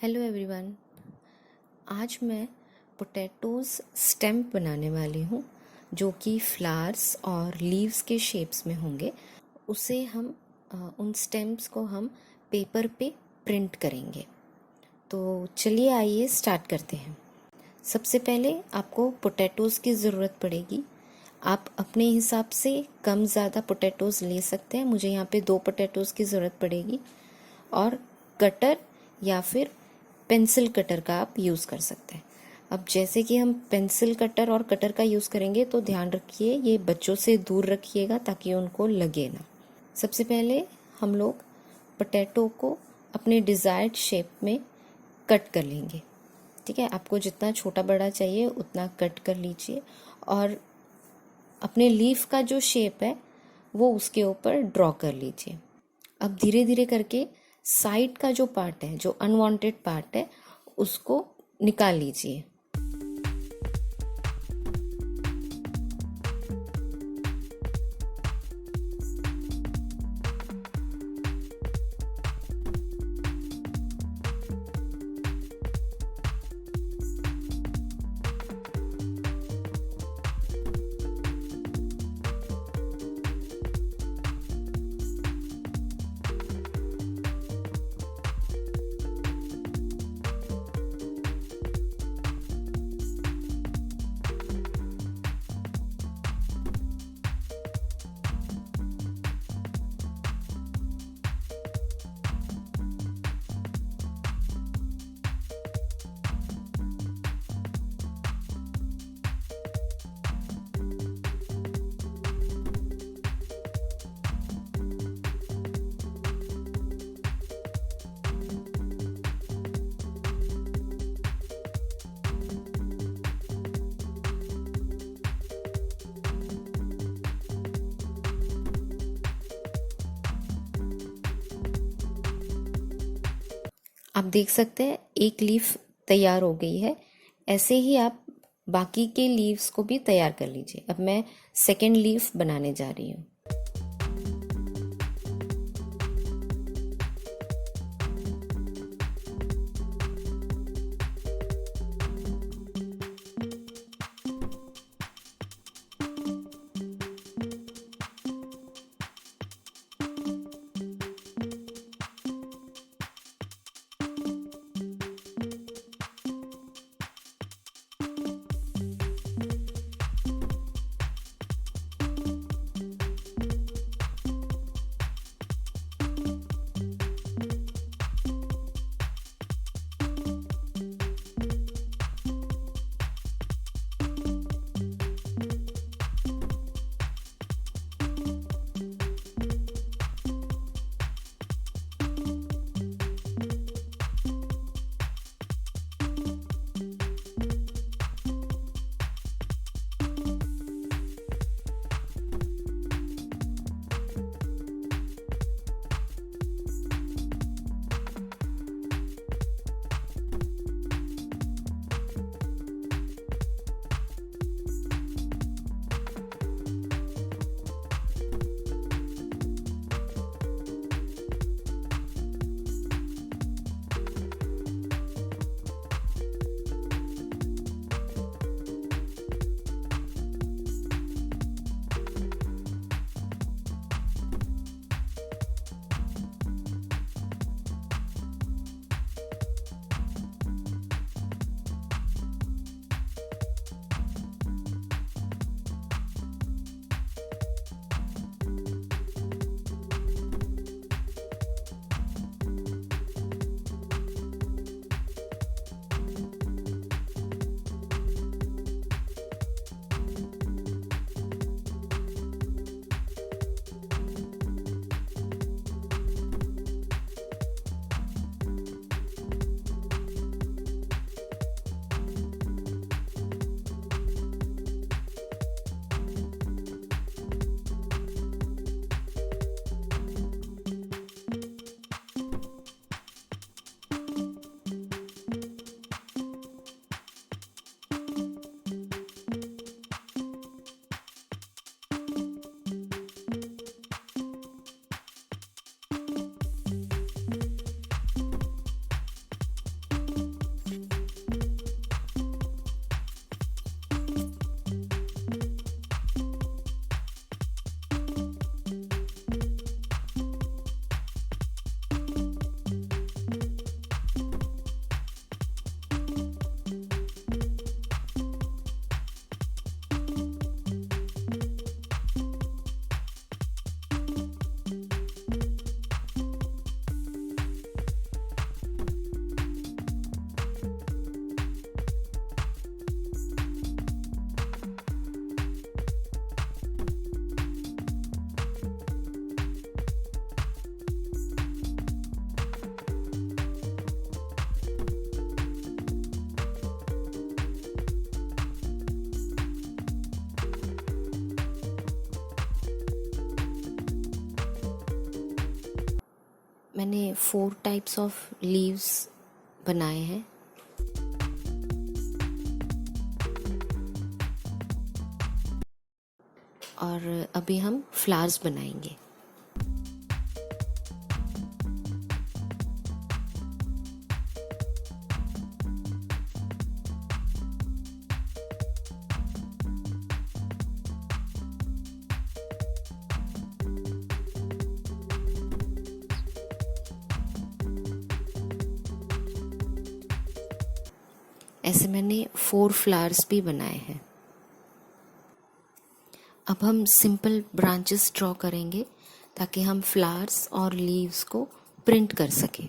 Hello everyone. आज मैं potatoes stamp बनाने वाली हूँ जो कि फ्लावर्स और लीव्स के शेप्स में होंगे। उसे हम उन स्टेम्प्स को हम पेपर पे प्रिंट करेंगे। तो चलिए आइए स्टार्ट करते हैं। सबसे पहले आपको पोटैटोज़ की ज़रूरत पड़ेगी। आप अपने हिसाब से कम ज़्यादा पोटैटोज़ ले सकते हैं। मुझे यहाँ पे 2 पोटैटोज़ की ज़रूरत पड़ेगी और कटर या फिर पेंसिल कटर का आप यूज़ कर सकते हैं। अब जैसे कि हम पेंसिल कटर और कटर का यूज़ करेंगे तो ध्यान रखिए ये बच्चों से दूर रखिएगा ताकि उनको लगे ना। सबसे पहले हम लोग पोटैटो को अपने डिज़ायर्ड शेप में कट कर लेंगे। ठीक है, आपको जितना छोटा बड़ा चाहिए उतना कट कर लीजिए और अपने लीफ का जो शेप है वो उसके ऊपर ड्रॉ कर लीजिए। अब धीरे धीरे करके साइड का जो पार्ट है, जो अनवांटेड पार्ट है, उसको निकाल लीजिए। आप देख सकते हैं एक लीफ तैयार हो गई है। ऐसे ही आप बाकी के लीव्स को भी तैयार कर लीजिए। अब मैं सेकेंड लीफ बनाने जा रही हूँ। मैंने 4 टाइप्स ऑफ लीव्स बनाए हैं। और अभी हम फ्लावर्स बनाएंगे। ऐसे मैंने 4 फ्लावर्स भी बनाए हैं। अब हम सिंपल ब्रांचेस ड्रॉ करेंगे ताकि हम फ्लावर्स और लीव्स को प्रिंट कर सकें।